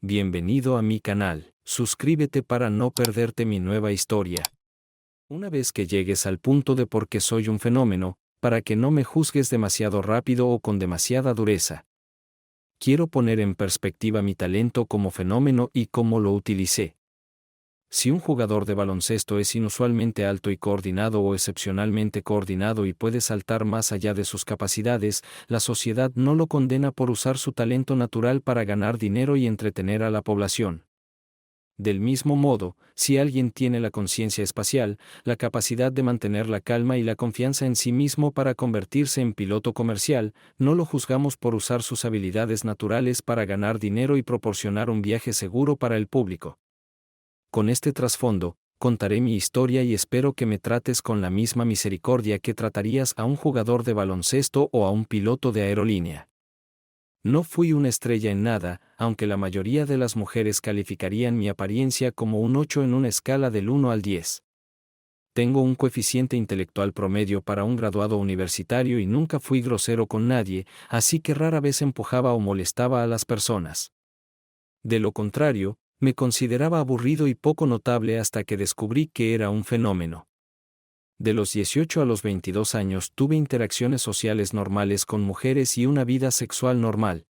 Bienvenido a mi canal. Suscríbete para no perderte mi nueva historia. Una vez que llegues al punto de por qué soy un fenómeno, para que no me juzgues demasiado rápido o con demasiada dureza. Quiero poner en perspectiva mi talento como fenómeno y cómo lo utilicé. Si un jugador de baloncesto es inusualmente alto y coordinado o excepcionalmente coordinado y puede saltar más allá de sus capacidades, la sociedad no lo condena por usar su talento natural para ganar dinero y entretener a la población. Del mismo modo, si alguien tiene la conciencia espacial, la capacidad de mantener la calma y la confianza en sí mismo para convertirse en piloto comercial, no lo juzgamos por usar sus habilidades naturales para ganar dinero y proporcionar un viaje seguro para el público. Con este trasfondo, contaré mi historia y espero que me trates con la misma misericordia que tratarías a un jugador de baloncesto o a un piloto de aerolínea. No fui una estrella en nada, aunque la mayoría de las mujeres calificarían mi apariencia como un 8 en una escala del 1 al 10. Tengo un coeficiente intelectual promedio para un graduado universitario y nunca fui grosero con nadie, así que rara vez empujaba o molestaba a las personas. De lo contrario, me consideraba aburrido y poco notable hasta que descubrí que era un fenómeno. De los 18 a los 22 años tuve interacciones sociales normales con mujeres y una vida sexual normal.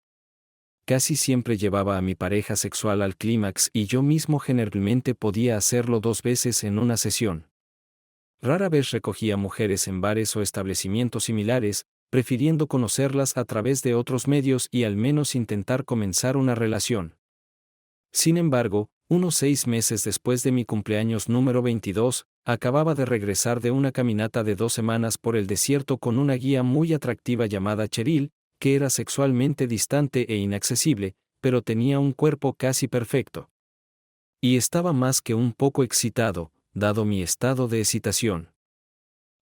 Casi siempre llevaba a mi pareja sexual al clímax y yo mismo generalmente podía hacerlo 2 veces en una sesión. Rara vez recogía mujeres en bares o establecimientos similares, prefiriendo conocerlas a través de otros medios y al menos intentar comenzar una relación. Sin embargo, unos 6 meses después de mi cumpleaños número 22, acababa de regresar de una caminata de 2 semanas por el desierto con una guía muy atractiva llamada Cheryl, que era sexualmente distante e inaccesible, pero tenía un cuerpo casi perfecto. Y estaba más que un poco excitado, dado mi estado de excitación.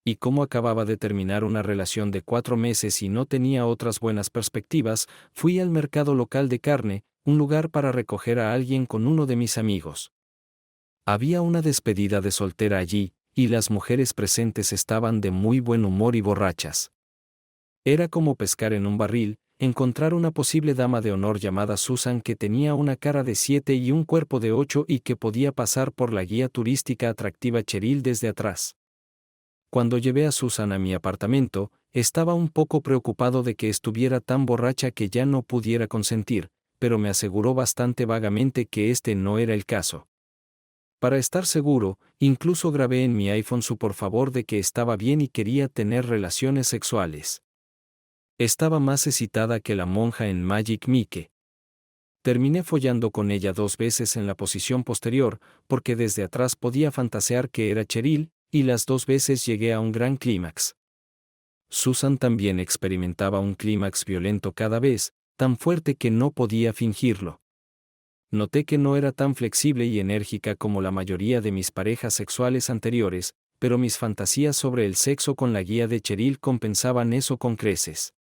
Y como acababa de terminar una relación de 4 meses y no tenía otras buenas perspectivas, fui al mercado local de carne, un lugar para recoger a alguien con uno de mis amigos. Había una despedida de soltera allí, y las mujeres presentes estaban de muy buen humor y borrachas. Era como pescar en un barril, encontrar una posible dama de honor llamada Susan que tenía una cara de 7 y un cuerpo de 8 y que podía pasar por la guía turística atractiva Cheryl desde atrás. Cuando llevé a Susan a mi apartamento, estaba un poco preocupado de que estuviera tan borracha que ya no pudiera consentir, pero me aseguró bastante vagamente que este no era el caso. Para estar seguro, incluso grabé en mi iPhone su por favor de que estaba bien y quería tener relaciones sexuales. Estaba más excitada que la monja en Magic Mike. Terminé follando con ella 2 veces en la posición posterior, porque desde atrás podía fantasear que era Cheryl, y las 2 veces llegué a un gran clímax. Susan también experimentaba un clímax violento cada vez, tan fuerte que no podía fingirlo. Noté que no era tan flexible y enérgica como la mayoría de mis parejas sexuales anteriores, pero mis fantasías sobre el sexo con la guía de Cheryl compensaban eso con creces.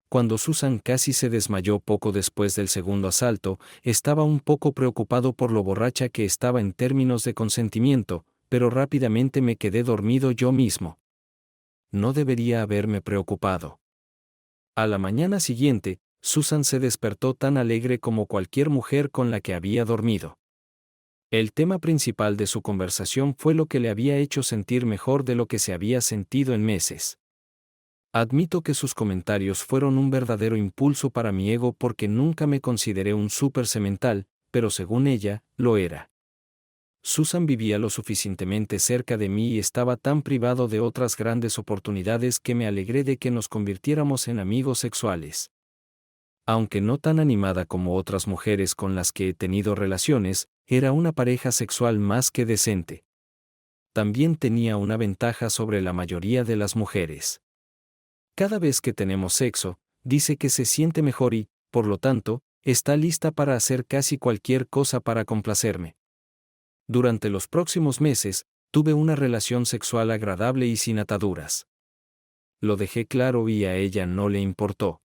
Cuando Susan casi se desmayó poco después del segundo asalto, estaba un poco preocupado por lo borracha que estaba en términos de consentimiento, pero rápidamente me quedé dormido yo mismo. No debería haberme preocupado. A la mañana siguiente, Susan se despertó tan alegre como cualquier mujer con la que había dormido. El tema principal de su conversación fue lo que le había hecho sentir mejor de lo que se había sentido en meses. Admito que sus comentarios fueron un verdadero impulso para mi ego porque nunca me consideré un súper semental, pero según ella, lo era. Susan vivía lo suficientemente cerca de mí y estaba tan privado de otras grandes oportunidades que me alegré de que nos convirtiéramos en amigos sexuales. Aunque no tan animada como otras mujeres con las que he tenido relaciones, era una pareja sexual más que decente. También tenía una ventaja sobre la mayoría de las mujeres. Cada vez que tenemos sexo, dice que se siente mejor y, por lo tanto, está lista para hacer casi cualquier cosa para complacerme. Durante los próximos meses, tuve una relación sexual agradable y sin ataduras. Lo dejé claro y a ella no le importó.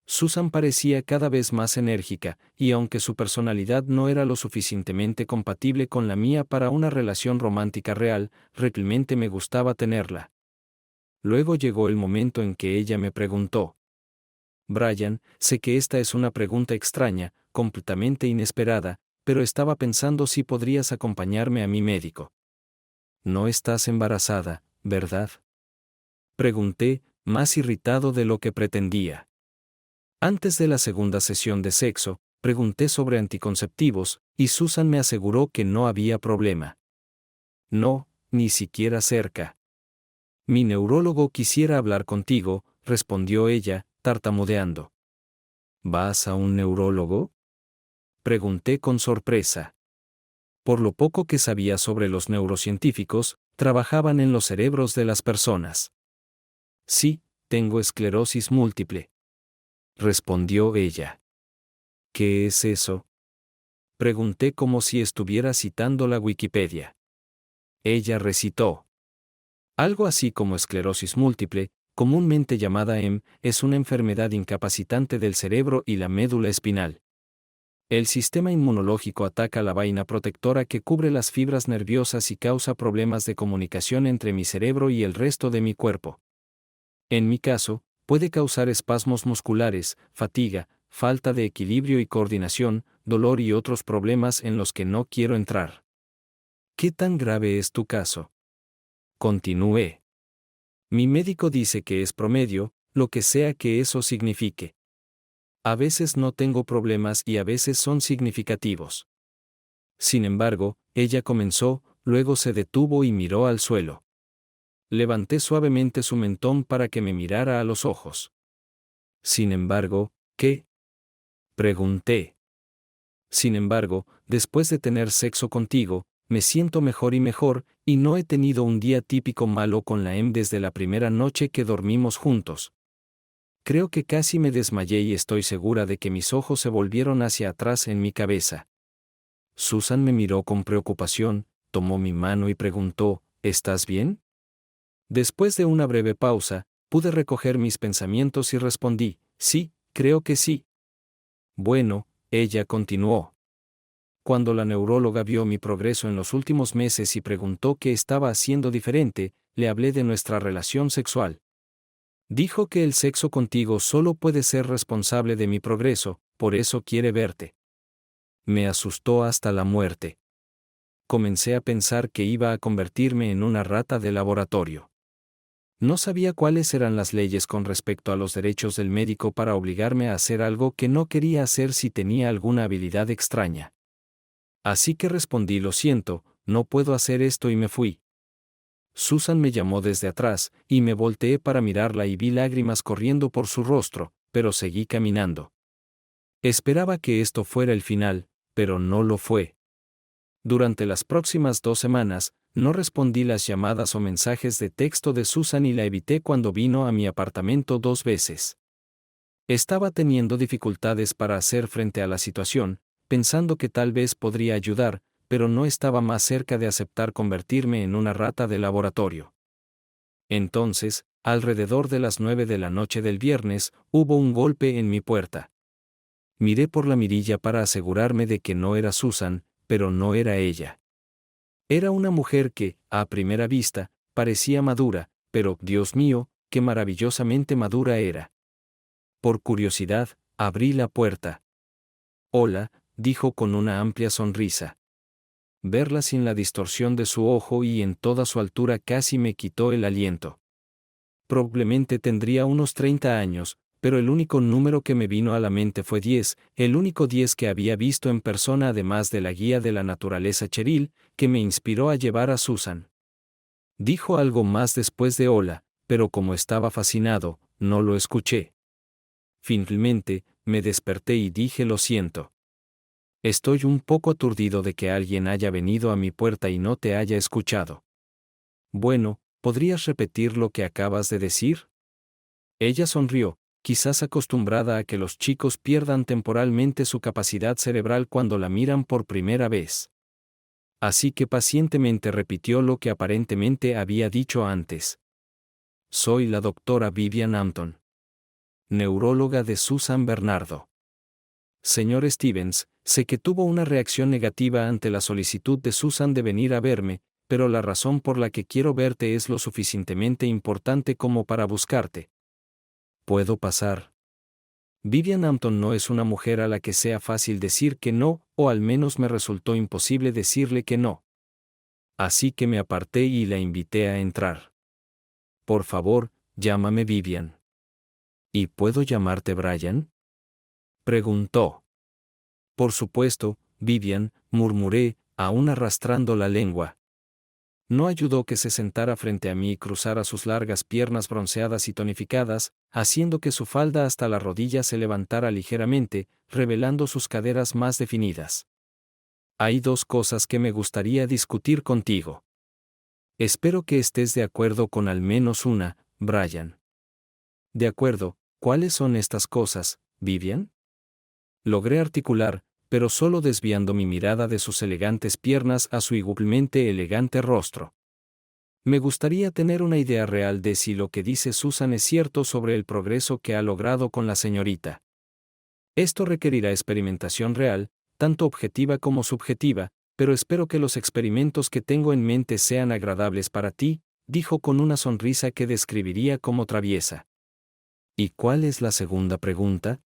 Susan parecía cada vez más enérgica, y aunque su personalidad no era lo suficientemente compatible con la mía para una relación romántica real, realmente me gustaba tenerla. Luego llegó el momento en que ella me preguntó: Brian, sé que esta es una pregunta extraña, completamente inesperada, pero estaba pensando si podrías acompañarme a mi médico. No estás embarazada, ¿verdad? Pregunté, más irritado de lo que pretendía. Antes de la segunda sesión de sexo, pregunté sobre anticonceptivos, y Susan me aseguró que no había problema. No, ni siquiera cerca. Mi neurólogo quisiera hablar contigo, respondió ella, tartamudeando. ¿Vas a un neurólogo? Pregunté con sorpresa. Por lo poco que sabía sobre los neurocientíficos, trabajaban en los cerebros de las personas. Sí, tengo esclerosis múltiple. Respondió ella. ¿Qué es eso? Pregunté como si estuviera citando la Wikipedia. Ella recitó. Algo así como esclerosis múltiple, comúnmente llamada EM, es una enfermedad incapacitante del cerebro y la médula espinal. El sistema inmunológico ataca la vaina protectora que cubre las fibras nerviosas y causa problemas de comunicación entre mi cerebro y el resto de mi cuerpo. En mi caso, puede causar espasmos musculares, fatiga, falta de equilibrio y coordinación, dolor y otros problemas en los que no quiero entrar. ¿Qué tan grave es tu caso? Continué. Mi médico dice que es promedio, lo que sea que eso signifique. A veces no tengo problemas y a veces son significativos. Sin embargo, ella comenzó, luego se detuvo y miró al suelo. Levanté suavemente su mentón para que me mirara a los ojos. Sin embargo, ¿qué? Pregunté. Sin embargo, después de tener sexo contigo, me siento mejor y mejor, y no he tenido un día típico malo con la EM desde la primera noche que dormimos juntos. Creo que casi me desmayé y estoy segura de que mis ojos se volvieron hacia atrás en mi cabeza. Susan me miró con preocupación, tomó mi mano y preguntó, ¿estás bien? Después de una breve pausa, pude recoger mis pensamientos y respondí, sí, creo que sí. Bueno, ella continuó. Cuando la neuróloga vio mi progreso en los últimos meses y preguntó qué estaba haciendo diferente, le hablé de nuestra relación sexual. Dijo que el sexo contigo solo puede ser responsable de mi progreso, por eso quiere verte. Me asustó hasta la muerte. Comencé a pensar que iba a convertirme en una rata de laboratorio. No sabía cuáles eran las leyes con respecto a los derechos del médico para obligarme a hacer algo que no quería hacer si tenía alguna habilidad extraña. Así que respondí, lo siento, no puedo hacer esto y me fui. Susan me llamó desde atrás, y me volteé para mirarla y vi lágrimas corriendo por su rostro, pero seguí caminando. Esperaba que esto fuera el final, pero no lo fue. Durante las próximas 2 semanas, no respondí las llamadas o mensajes de texto de Susan y la evité cuando vino a mi apartamento 2 veces. Estaba teniendo dificultades para hacer frente a la situación, pensando que tal vez podría ayudar, pero no estaba más cerca de aceptar convertirme en una rata de laboratorio. Entonces, alrededor de las 9 de la noche del viernes, hubo un golpe en mi puerta. Miré por la mirilla para asegurarme de que no era Susan, pero no era ella. Era una mujer que, a primera vista, parecía madura, pero, Dios mío, qué maravillosamente madura era. Por curiosidad, abrí la puerta. Hola, dijo con una amplia sonrisa. Verla sin la distorsión de su ojo y en toda su altura casi me quitó el aliento. Probablemente tendría unos 30 años, pero el único número que me vino a la mente fue 10, el único 10 que había visto en persona además de la guía de la naturaleza Cheryl, que me inspiró a llevar a Susan. Dijo algo más después de hola, pero como estaba fascinado, no lo escuché. Finalmente, me desperté y dije lo siento. Estoy un poco aturdido de que alguien haya venido a mi puerta y no te haya escuchado. Bueno, ¿podrías repetir lo que acabas de decir? Ella sonrió, quizás acostumbrada a que los chicos pierdan temporalmente su capacidad cerebral cuando la miran por primera vez. Así que pacientemente repitió lo que aparentemente había dicho antes. Soy la doctora Vivian Hampton, neuróloga de Susan Bernardo. Señor Stevens, sé que tuvo una reacción negativa ante la solicitud de Susan de venir a verme, pero la razón por la que quiero verte es lo suficientemente importante como para buscarte. ¿Puedo pasar? Vivian Hampton no es una mujer a la que sea fácil decir que no, o al menos me resultó imposible decirle que no. Así que me aparté y la invité a entrar. Por favor, llámame Vivian. ¿Y puedo llamarte Brian? Preguntó. Por supuesto, Vivian, murmuré, aún arrastrando la lengua. No ayudó que se sentara frente a mí y cruzara sus largas piernas bronceadas y tonificadas, haciendo que su falda hasta la rodilla se levantara ligeramente, revelando sus caderas más definidas. Hay dos cosas que me gustaría discutir contigo. Espero que estés de acuerdo con al menos una, Brian. De acuerdo, ¿cuáles son estas cosas, Vivian? Logré articular, pero solo desviando mi mirada de sus elegantes piernas a su igualmente elegante rostro. Me gustaría tener una idea real de si lo que dice Susan es cierto sobre el progreso que ha logrado con la señorita. Esto requerirá experimentación real, tanto objetiva como subjetiva, pero espero que los experimentos que tengo en mente sean agradables para ti, dijo con una sonrisa que describiría como traviesa. ¿Y cuál es la segunda pregunta?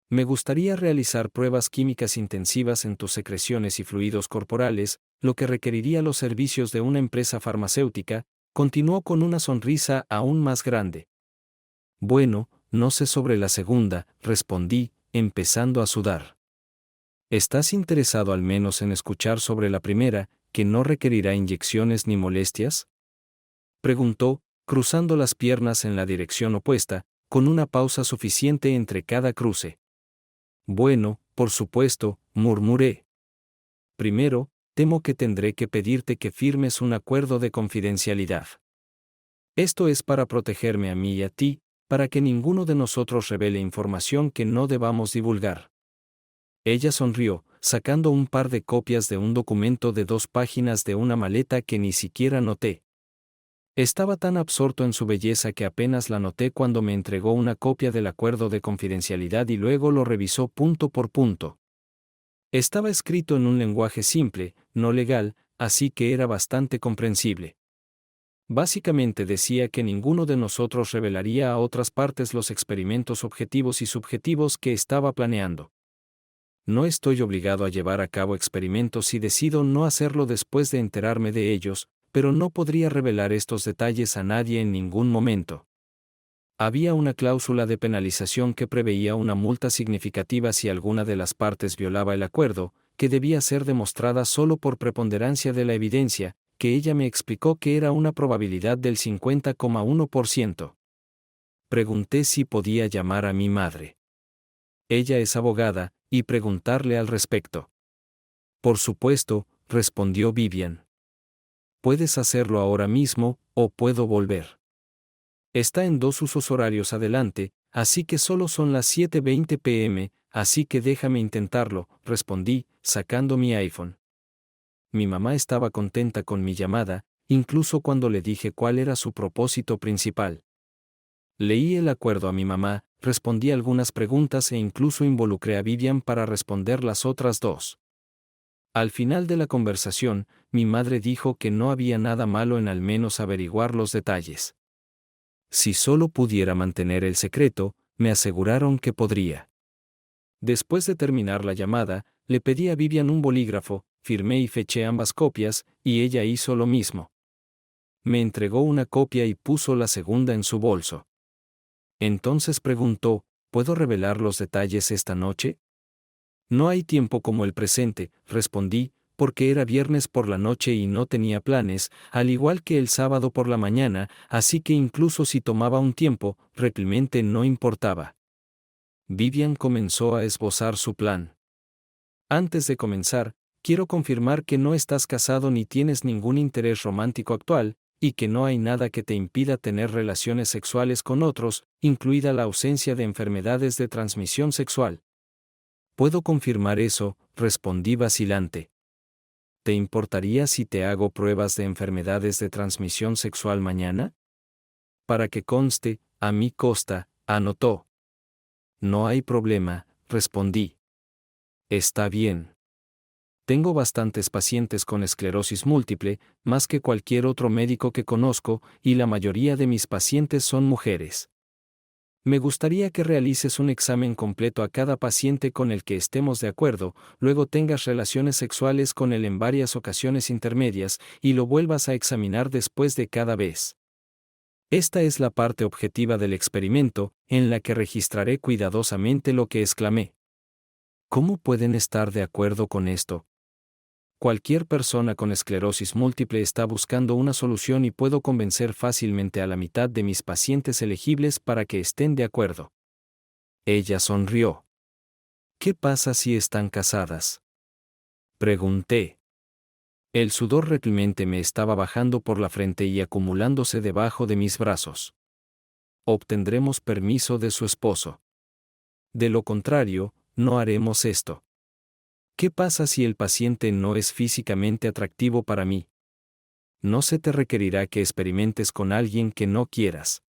Me gustaría realizar pruebas químicas intensivas en tus secreciones y fluidos corporales, lo que requeriría los servicios de una empresa farmacéutica, continuó con una sonrisa aún más grande. Bueno, no sé sobre la segunda, respondí, empezando a sudar. ¿Estás interesado al menos en escuchar sobre la primera, que no requerirá inyecciones ni molestias? Preguntó, cruzando las piernas en la dirección opuesta, con una pausa suficiente entre cada cruce. Bueno, por supuesto, murmuré. Primero, temo que tendré que pedirte que firmes un acuerdo de confidencialidad. Esto es para protegerme a mí y a ti, para que ninguno de nosotros revele información que no debamos divulgar. Ella sonrió, sacando un par de copias de un documento de 2 páginas de una maleta que ni siquiera noté. Estaba tan absorto en su belleza que apenas la noté cuando me entregó una copia del acuerdo de confidencialidad y luego lo revisó punto por punto. Estaba escrito en un lenguaje simple, no legal, así que era bastante comprensible. Básicamente decía que ninguno de nosotros revelaría a otras partes los experimentos objetivos y subjetivos que estaba planeando. No estoy obligado a llevar a cabo experimentos si decido no hacerlo después de enterarme de ellos, pero no podría revelar estos detalles a nadie en ningún momento. Había una cláusula de penalización que preveía una multa significativa si alguna de las partes violaba el acuerdo, que debía ser demostrada solo por preponderancia de la evidencia, que ella me explicó que era una probabilidad del 50,1%. Pregunté si podía llamar a mi madre. Ella es abogada, y preguntarle al respecto. Por supuesto, respondió Vivian. Puedes hacerlo ahora mismo, o puedo volver. Está en 2 usos horarios adelante, así que solo son las 7:20 p.m., así que déjame intentarlo, respondí, sacando mi iPhone. Mi mamá estaba contenta con mi llamada, incluso cuando le dije cuál era su propósito principal. Leí el acuerdo a mi mamá, respondí algunas preguntas e incluso involucré a Vivian para responder las otras 2. Al final de la conversación, mi madre dijo que no había nada malo en al menos averiguar los detalles. Si solo pudiera mantener el secreto, me aseguraron que podría. Después de terminar la llamada, le pedí a Vivian un bolígrafo, firmé y feché ambas copias, y ella hizo lo mismo. Me entregó una copia y puso la segunda en su bolso. Entonces preguntó, ¿puedo revelar los detalles esta noche? No hay tiempo como el presente, respondí, porque era viernes por la noche y no tenía planes, al igual que el sábado por la mañana, así que incluso si tomaba un tiempo, realmente no importaba. Vivian comenzó a esbozar su plan. Antes de comenzar, quiero confirmar que no estás casado ni tienes ningún interés romántico actual, y que no hay nada que te impida tener relaciones sexuales con otros, incluida la ausencia de enfermedades de transmisión sexual. Puedo confirmar eso, respondí vacilante. ¿Te importaría si te hago pruebas de enfermedades de transmisión sexual mañana? Para que conste, a mi costa, anotó. No hay problema, respondí. Está bien. Tengo bastantes pacientes con esclerosis múltiple, más que cualquier otro médico que conozco, y la mayoría de mis pacientes son mujeres. Me gustaría que realices un examen completo a cada paciente con el que estemos de acuerdo, luego tengas relaciones sexuales con él en varias ocasiones intermedias y lo vuelvas a examinar después de cada vez. Esta es la parte objetiva del experimento, en la que registraré cuidadosamente lo que exclamé. ¿Cómo pueden estar de acuerdo con esto? Cualquier persona con esclerosis múltiple está buscando una solución y puedo convencer fácilmente a la mitad de mis pacientes elegibles para que estén de acuerdo. Ella sonrió. ¿Qué pasa si están casadas? Pregunté. El sudor reclimente me estaba bajando por la frente y acumulándose debajo de mis brazos. Obtendremos permiso de su esposo. De lo contrario, no haremos esto. ¿Qué pasa si el paciente no es físicamente atractivo para mí? No se te requerirá que experimentes con alguien que no quieras.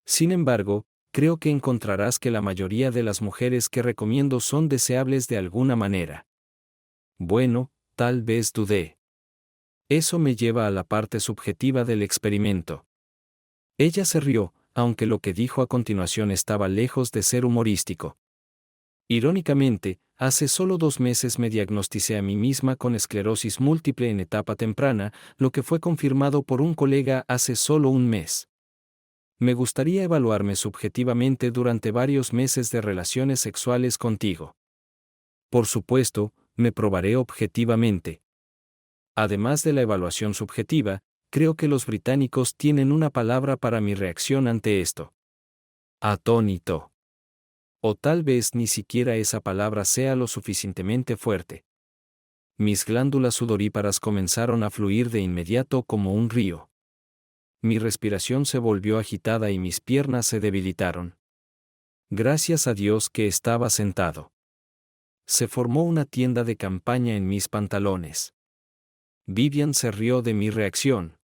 Sin embargo, creo que encontrarás que la mayoría de las mujeres que recomiendo son deseables de alguna manera. Bueno, tal vez dudé. Eso me lleva a la parte subjetiva del experimento. Ella se rió, aunque lo que dijo a continuación estaba lejos de ser humorístico. Irónicamente, hace solo 2 meses me diagnosticé a mí misma con esclerosis múltiple en etapa temprana, lo que fue confirmado por un colega hace solo un mes. Me gustaría evaluarme subjetivamente durante varios meses de relaciones sexuales contigo. Por supuesto, me probaré objetivamente. Además de la evaluación subjetiva, creo que los británicos tienen una palabra para mi reacción ante esto. Atónito. O tal vez ni siquiera esa palabra sea lo suficientemente fuerte. Mis glándulas sudoríparas comenzaron a fluir de inmediato como un río. Mi respiración se volvió agitada y mis piernas se debilitaron. Gracias a Dios que estaba sentado. Se formó una tienda de campaña en mis pantalones. Vivian se rió de mi reacción.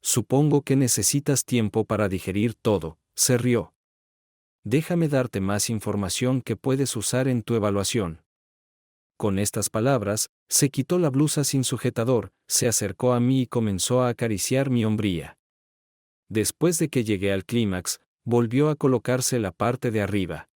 Supongo que necesitas tiempo para digerir todo, se rió. Déjame darte más información que puedes usar en tu evaluación. Con estas palabras, se quitó la blusa sin sujetador, se acercó a mí y comenzó a acariciar mi hombría. Después de que llegué al clímax, volvió a colocarse la parte de arriba.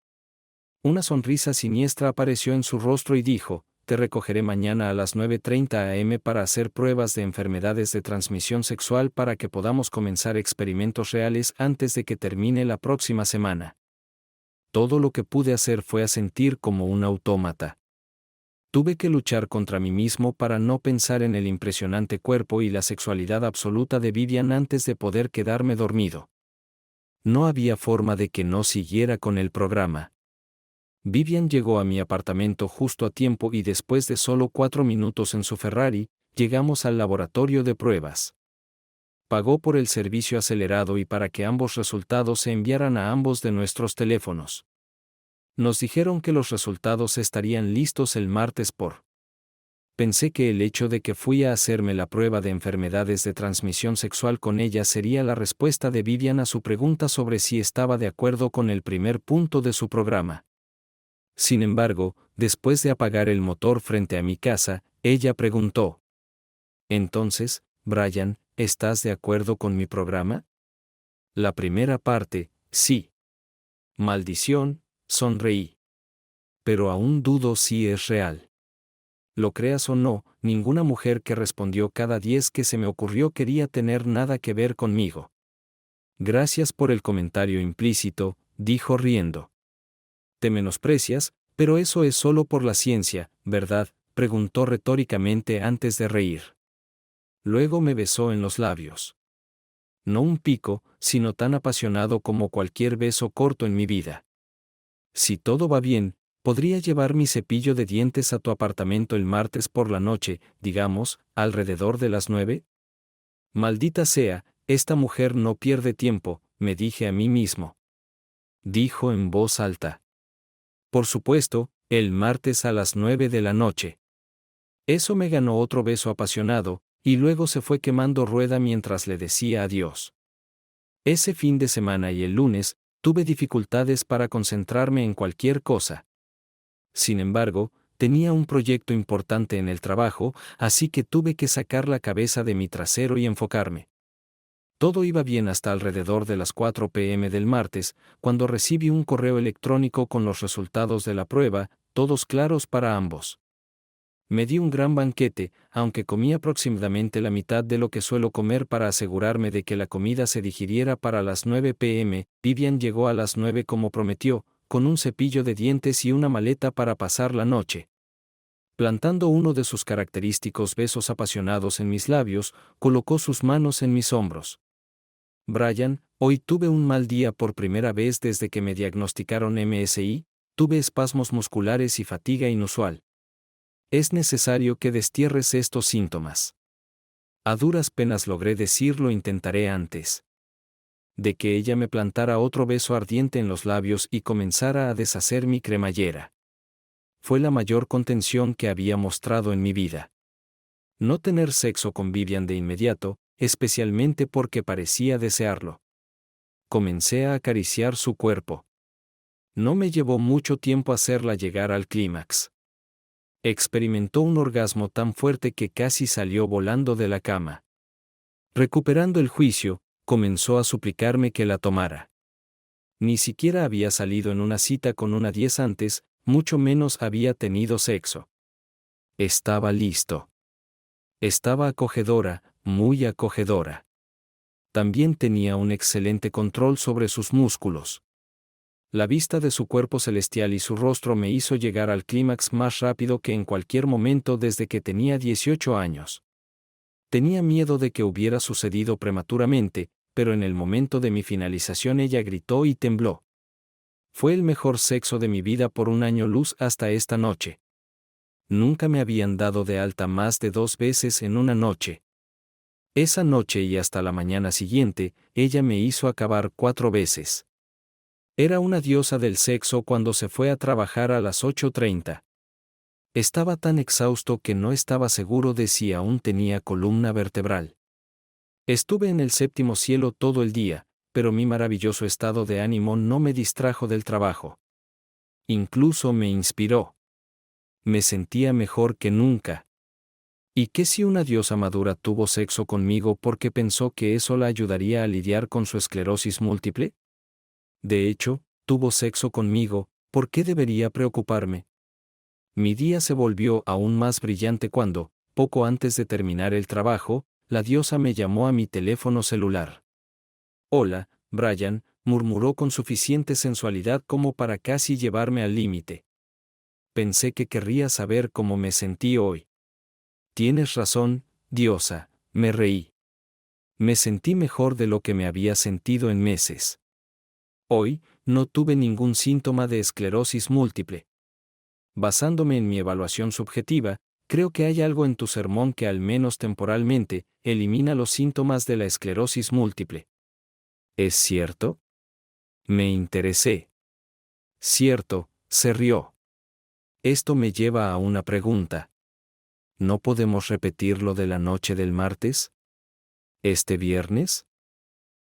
Una sonrisa siniestra apareció en su rostro y dijo, te recogeré mañana a las 9:30 am para hacer pruebas de enfermedades de transmisión sexual para que podamos comenzar experimentos reales antes de que termine la próxima semana. Todo lo que pude hacer fue asentir como un autómata. Tuve que luchar contra mí mismo para no pensar en el impresionante cuerpo y la sexualidad absoluta de Vivian antes de poder quedarme dormido. No había forma de que no siguiera con el programa. Vivian llegó a mi apartamento justo a tiempo y después de solo 4 minutos en su Ferrari, llegamos al laboratorio de pruebas. Pagó por el servicio acelerado y para que ambos resultados se enviaran a ambos de nuestros teléfonos. Nos dijeron que los resultados estarían listos el martes por. Pensé que el hecho de que fui a hacerme la prueba de enfermedades de transmisión sexual con ella sería la respuesta de Vivian a su pregunta sobre si estaba de acuerdo con el primer punto de su programa. Sin embargo, después de apagar el motor frente a mi casa, ella preguntó. Entonces, Brian, ¿estás de acuerdo con mi programa? La primera parte, sí. Maldición, sonreí. Pero aún dudo si es real. Lo creas o no, ninguna mujer que respondió cada 10 que se me ocurrió quería tener nada que ver conmigo. Gracias por el comentario implícito, dijo riendo. Te menosprecias, pero eso es solo por la ciencia, ¿verdad?, preguntó retóricamente antes de reír. Luego me besó en los labios. No un pico, sino tan apasionado como cualquier beso corto en mi vida. Si todo va bien, ¿podría llevar mi cepillo de dientes a tu apartamento el martes por la noche, digamos, alrededor de las 9? Maldita sea, esta mujer no pierde tiempo, me dije a mí mismo. Dijo en voz alta. Por supuesto, el martes a las 9 de la noche. Eso me ganó otro beso apasionado, y luego se fue quemando rueda mientras le decía adiós. Ese fin de semana y el lunes, tuve dificultades para concentrarme en cualquier cosa. Sin embargo, tenía un proyecto importante en el trabajo, así que tuve que sacar la cabeza de mi trasero y enfocarme. Todo iba bien hasta alrededor de las 4 p.m. del martes, cuando recibí un correo electrónico con los resultados de la prueba, todos claros para ambos. Me di un gran banquete, aunque comí aproximadamente la mitad de lo que suelo comer para asegurarme de que la comida se digiriera para las 9 p.m. Vivian llegó a las 9 como prometió, con un cepillo de dientes y una maleta para pasar la noche. Plantando uno de sus característicos besos apasionados en mis labios, colocó sus manos en mis hombros. Brian, hoy tuve un mal día por primera vez desde que me diagnosticaron MSI, tuve espasmos musculares y fatiga inusual. Es necesario que destierres estos síntomas. A duras penas logré decirlo, intentaré antes de que ella me plantara otro beso ardiente en los labios y comenzara a deshacer mi cremallera. Fue la mayor contención que había mostrado en mi vida. No tener sexo con Vivian de inmediato, especialmente porque parecía desearlo. Comencé a acariciar su cuerpo. No me llevó mucho tiempo hacerla llegar al clímax. Experimentó un orgasmo tan fuerte que casi salió volando de la cama. Recuperando el juicio, comenzó a suplicarme que la tomara. Ni siquiera había salido en una cita con una 10 antes, mucho menos había tenido sexo. Estaba listo. Estaba acogedora, muy acogedora. También tenía un excelente control sobre sus músculos. La vista de su cuerpo celestial y su rostro me hizo llegar al clímax más rápido que en cualquier momento desde que tenía 18 años. Tenía miedo de que hubiera sucedido prematuramente, pero en el momento de mi finalización ella gritó y tembló. Fue el mejor sexo de mi vida por un año luz hasta esta noche. Nunca me habían dado de alta más de 2 veces en una noche. Esa noche y hasta la mañana siguiente, ella me hizo acabar 4 veces. Era una diosa del sexo cuando se fue a trabajar a las 8:30. Estaba tan exhausto que no estaba seguro de si aún tenía columna vertebral. Estuve en el séptimo cielo todo el día, pero mi maravilloso estado de ánimo no me distrajo del trabajo. Incluso me inspiró. Me sentía mejor que nunca. ¿Y qué si una diosa madura tuvo sexo conmigo porque pensó que eso la ayudaría a lidiar con su esclerosis múltiple? De hecho, tuvo sexo conmigo, ¿por qué debería preocuparme? Mi día se volvió aún más brillante cuando, poco antes de terminar el trabajo, la diosa me llamó a mi teléfono celular. Hola, Brian, murmuró con suficiente sensualidad como para casi llevarme al límite. Pensé que querría saber cómo me sentí hoy. Tienes razón, diosa, me reí. Me sentí mejor de lo que me había sentido en meses. Hoy, no tuve ningún síntoma de esclerosis múltiple. Basándome en mi evaluación subjetiva, creo que hay algo en tu sermón que al menos temporalmente, elimina los síntomas de la esclerosis múltiple. ¿Es cierto? Me interesé. Cierto, se rió. Esto me lleva a una pregunta. ¿No podemos repetir lo de la noche del martes? ¿Este viernes?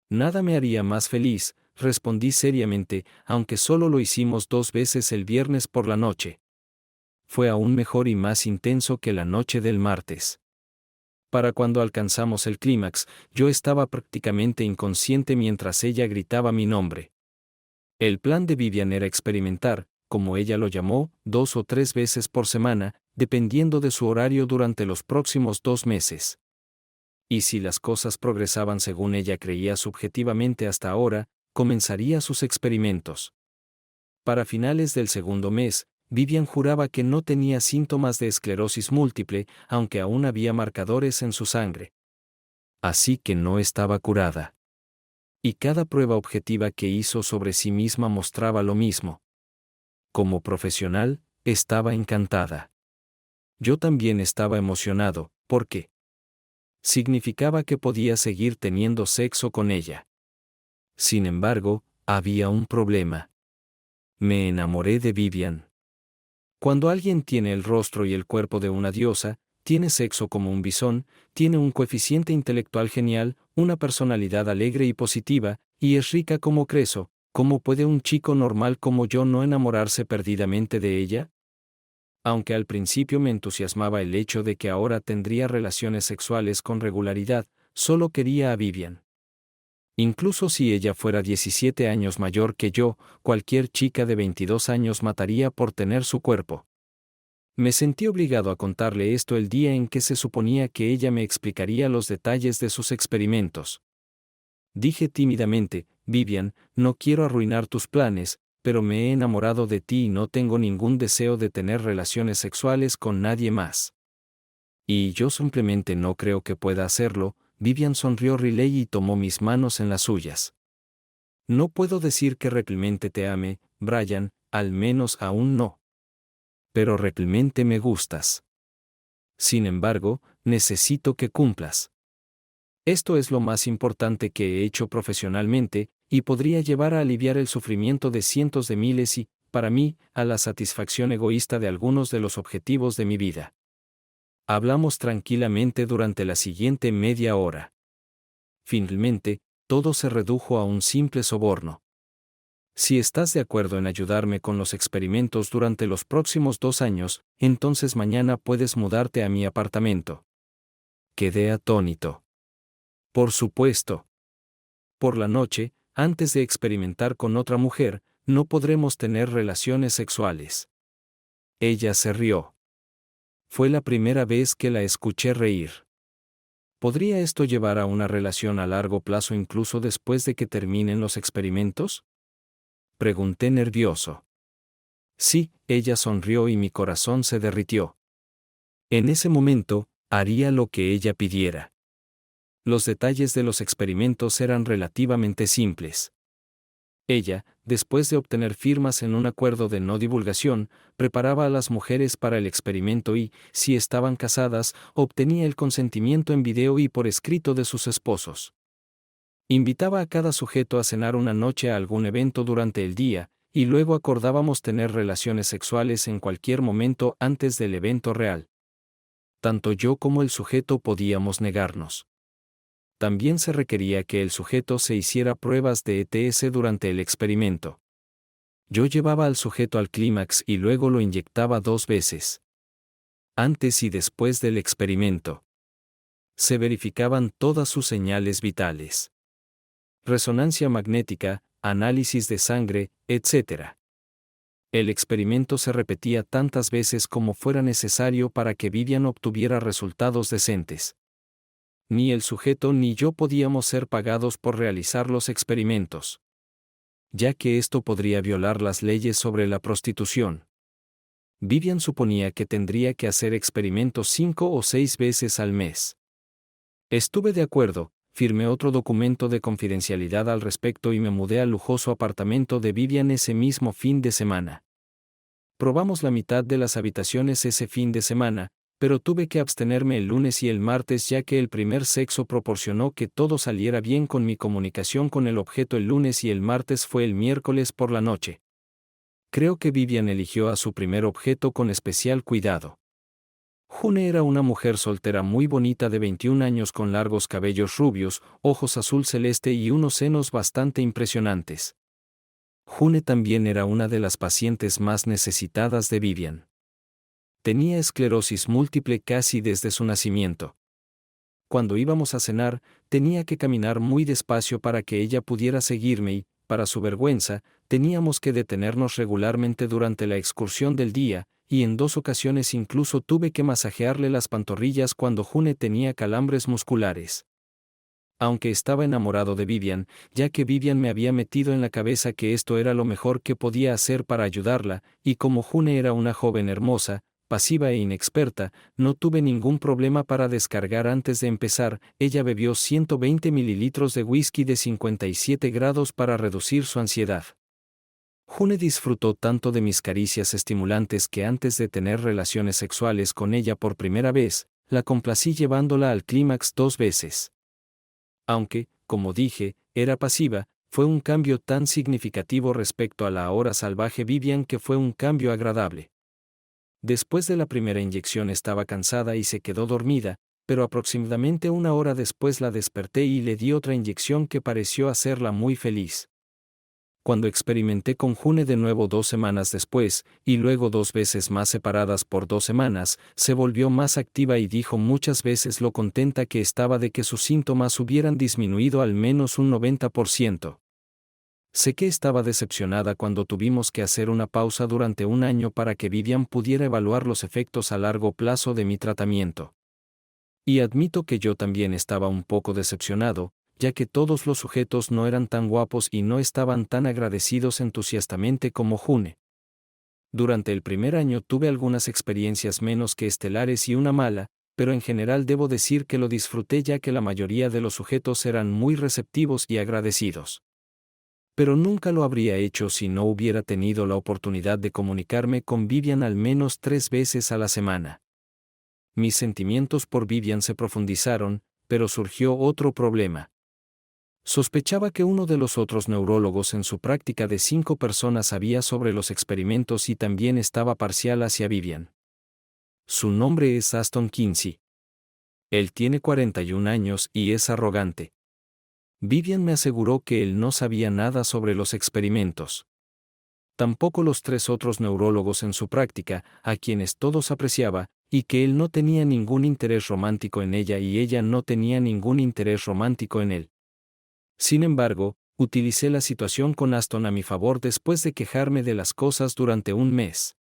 Nada me haría más feliz, respondí seriamente, aunque solo lo hicimos 2 veces el viernes por la noche. Fue aún mejor y más intenso que la noche del martes. Para cuando alcanzamos el clímax, yo estaba prácticamente inconsciente mientras ella gritaba mi nombre. El plan de Vivian era experimentar, como ella lo llamó, 2 o 3 veces por semana, dependiendo de su horario durante los próximos 2 meses. Y si las cosas progresaban según ella creía subjetivamente hasta ahora, comenzaría sus experimentos. Para finales del segundo mes, Vivian juraba que no tenía síntomas de esclerosis múltiple, aunque aún había marcadores en su sangre. Así que no estaba curada. Y cada prueba objetiva que hizo sobre sí misma mostraba lo mismo. Como profesional, estaba encantada. Yo también estaba emocionado, porque significaba que podía seguir teniendo sexo con ella. Sin embargo, había un problema. Me enamoré de Vivian. Cuando alguien tiene el rostro y el cuerpo de una diosa, tiene sexo como un bisón, tiene un coeficiente intelectual genial, una personalidad alegre y positiva, y es rica como Creso, ¿cómo puede un chico normal como yo no enamorarse perdidamente de ella? Aunque al principio me entusiasmaba el hecho de que ahora tendría relaciones sexuales con regularidad, solo quería a Vivian. Incluso si ella fuera 17 años mayor que yo, cualquier chica de 22 años mataría por tener su cuerpo. Me sentí obligado a contarle esto el día en que se suponía que ella me explicaría los detalles de sus experimentos. Dije tímidamente: Vivian, no quiero arruinar tus planes, pero me he enamorado de ti y no tengo ningún deseo de tener relaciones sexuales con nadie más. Y yo simplemente no creo que pueda hacerlo. Vivian sonrió Riley y tomó mis manos en las suyas. No puedo decir que realmente te ame, Brian, al menos aún no. Pero realmente me gustas. Sin embargo, necesito que cumplas. Esto es lo más importante que he hecho profesionalmente, y podría llevar a aliviar el sufrimiento de cientos de miles y, para mí, a la satisfacción egoísta de algunos de los objetivos de mi vida. Hablamos tranquilamente durante la siguiente media hora. Finalmente, todo se redujo a un simple soborno. Si estás de acuerdo en ayudarme con los experimentos durante los próximos 2 años, entonces mañana puedes mudarte a mi apartamento. Quedé atónito. Por supuesto. Por la noche, antes de experimentar con otra mujer, no podremos tener relaciones sexuales. Ella se rió. Fue la primera vez que la escuché reír. ¿Podría esto llevar a una relación a largo plazo incluso después de que terminen los experimentos? Pregunté nervioso. Sí, ella sonrió y mi corazón se derritió. En ese momento, haría lo que ella pidiera. Los detalles de los experimentos eran relativamente simples. Ella, después de obtener firmas en un acuerdo de no divulgación, preparaba a las mujeres para el experimento y, si estaban casadas, obtenía el consentimiento en video y por escrito de sus esposos. Invitaba a cada sujeto a cenar una noche a algún evento durante el día, y luego acordábamos tener relaciones sexuales en cualquier momento antes del evento real. Tanto yo como el sujeto podíamos negarnos. También se requería que el sujeto se hiciera pruebas de ETS durante el experimento. Yo llevaba al sujeto al clímax y luego lo inyectaba 2 veces. Antes y después del experimento. Se verificaban todas sus señales vitales. Resonancia magnética, análisis de sangre, etc. El experimento se repetía tantas veces como fuera necesario para que Vivian obtuviera resultados decentes. Ni el sujeto ni yo podíamos ser pagados por realizar los experimentos, ya que esto podría violar las leyes sobre la prostitución. Vivian suponía que tendría que hacer experimentos 5 o 6 veces al mes. Estuve de acuerdo, firmé otro documento de confidencialidad al respecto y me mudé al lujoso apartamento de Vivian ese mismo fin de semana. Probamos la mitad de las habitaciones ese fin de semana, pero tuve que abstenerme el lunes y el martes ya que el primer sexo proporcionó que todo saliera bien con mi comunicación con el objeto el lunes y el martes fue el miércoles por la noche. Creo que Vivian eligió a su primer objeto con especial cuidado. June era una mujer soltera muy bonita de 21 años con largos cabellos rubios, ojos azul celeste y unos senos bastante impresionantes. June también era una de las pacientes más necesitadas de Vivian. Tenía esclerosis múltiple casi desde su nacimiento. Cuando íbamos a cenar, tenía que caminar muy despacio para que ella pudiera seguirme y, para su vergüenza, teníamos que detenernos regularmente durante la excursión del día, y en 2 ocasiones incluso tuve que masajearle las pantorrillas cuando June tenía calambres musculares. Aunque estaba enamorado de Vivian, ya que Vivian me había metido en la cabeza que esto era lo mejor que podía hacer para ayudarla, y como June era una joven hermosa, pasiva e inexperta, no tuve ningún problema para descargar antes de empezar. Ella bebió 120 mililitros de whisky de 57 grados para reducir su ansiedad. June disfrutó tanto de mis caricias estimulantes que antes de tener relaciones sexuales con ella por primera vez, la complací llevándola al clímax 2 veces. Aunque, como dije, era pasiva, fue un cambio tan significativo respecto a la ahora salvaje Vivian que fue un cambio agradable. Después de la primera inyección estaba cansada y se quedó dormida, pero aproximadamente 1 hora después la desperté y le di otra inyección que pareció hacerla muy feliz. cuando experimenté con June de nuevo 2 semanas después, y luego 2 veces más separadas por 2 semanas, se volvió más activa y dijo muchas veces lo contenta que estaba de que sus síntomas hubieran disminuido al menos un 90%. Sé que estaba decepcionada cuando tuvimos que hacer una pausa durante un año para que Vivian pudiera evaluar los efectos a largo plazo de mi tratamiento. Y admito que yo también estaba un poco decepcionado, ya que todos los sujetos no eran tan guapos y no estaban tan agradecidos entusiastamente como June. Durante el primer año tuve algunas experiencias menos que estelares y una mala, pero en general debo decir que lo disfruté ya que la mayoría de los sujetos eran muy receptivos y agradecidos. Pero nunca lo habría hecho si no hubiera tenido la oportunidad de comunicarme con Vivian al menos 3 veces a la semana. Mis sentimientos por Vivian se profundizaron, pero surgió otro problema. Sospechaba que uno de los otros neurólogos en su práctica de 5 personas sabía sobre los experimentos y también estaba parcial hacia Vivian. Su nombre es Aston Kinsey. Él tiene 41 años y es arrogante. Vivian me aseguró que él no sabía nada sobre los experimentos. Tampoco los 3 otros neurólogos en su práctica, a quienes todos apreciaba, y que él no tenía ningún interés romántico en ella y ella no tenía ningún interés romántico en él. Sin embargo, utilicé la situación con Aston a mi favor después de quejarme de las cosas durante un mes.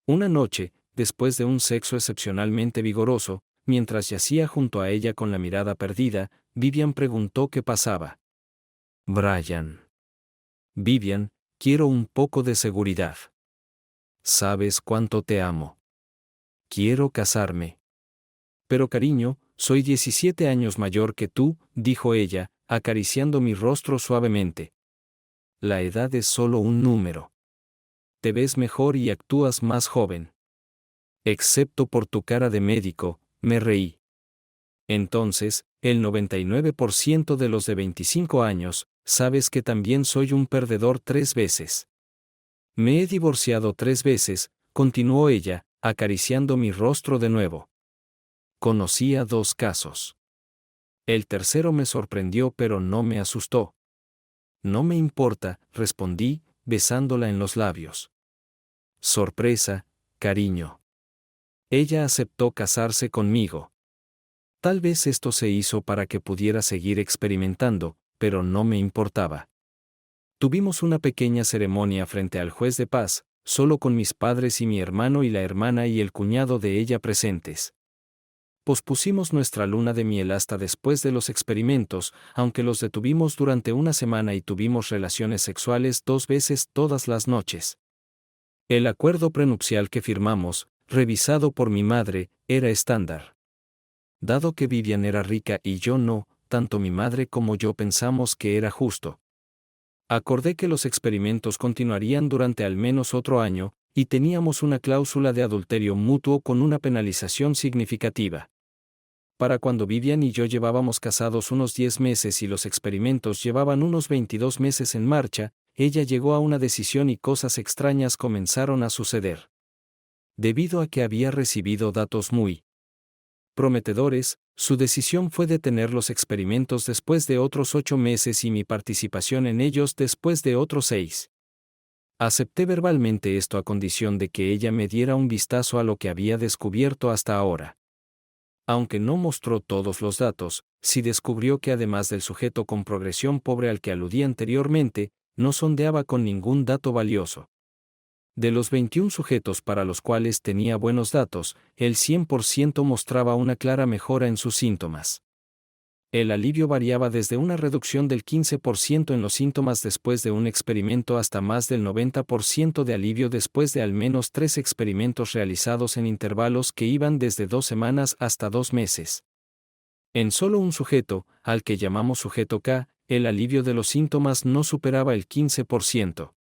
Una noche, después de un sexo excepcionalmente vigoroso, mientras yacía junto a ella con la mirada perdida, Vivian preguntó qué pasaba. Brian. Vivian, quiero un poco de seguridad. Sabes cuánto te amo. Quiero casarme. Pero cariño, soy 17 años mayor que tú, dijo ella, acariciando mi rostro suavemente. La edad es solo un número. Te ves mejor y actúas más joven. Excepto por tu cara de médico, me reí. Entonces, el 99% de los de 25 años, sabes que también soy un perdedor 3 veces. Me he divorciado 3 veces, continuó ella, acariciando mi rostro de nuevo. Conocía 2 casos. El tercero me sorprendió pero no me asustó. No me importa, respondí, besándola en los labios. Sorpresa, cariño. Ella aceptó casarse conmigo. Tal vez esto se hizo para que pudiera seguir experimentando, pero no me importaba. Tuvimos una pequeña ceremonia frente al juez de paz, solo con mis padres y mi hermano y la hermana y el cuñado de ella presentes. Pospusimos nuestra luna de miel hasta después de los experimentos, aunque los detuvimos durante una semana y tuvimos relaciones sexuales 2 veces todas las noches. El acuerdo prenupcial que firmamos, revisado por mi madre, era estándar. Dado que Vivian era rica y yo no, tanto mi madre como yo pensamos que era justo. Acordé que los experimentos continuarían durante al menos otro año, y teníamos una cláusula de adulterio mutuo con una penalización significativa. Para cuando Vivian y yo llevábamos casados unos 10 meses y los experimentos llevaban unos 22 meses en marcha, ella llegó a una decisión y cosas extrañas comenzaron a suceder. Debido a que había recibido datos muy prometedores, su decisión fue detener los experimentos después de otros 8 meses y mi participación en ellos después de otros 6. Acepté verbalmente esto a condición de que ella me diera un vistazo a lo que había descubierto hasta ahora. Aunque no mostró todos los datos, sí descubrió que además del sujeto con progresión pobre al que aludí anteriormente, no sondeaba con ningún dato valioso. De los 21 sujetos para los cuales tenía buenos datos, el 100% mostraba una clara mejora en sus síntomas. El alivio variaba desde una reducción del 15% en los síntomas después de un experimento hasta más del 90% de alivio después de al menos 3 experimentos realizados en intervalos que iban desde 2 semanas hasta 2 meses. En solo un sujeto, al que llamamos sujeto K, el alivio de los síntomas no superaba el 15%.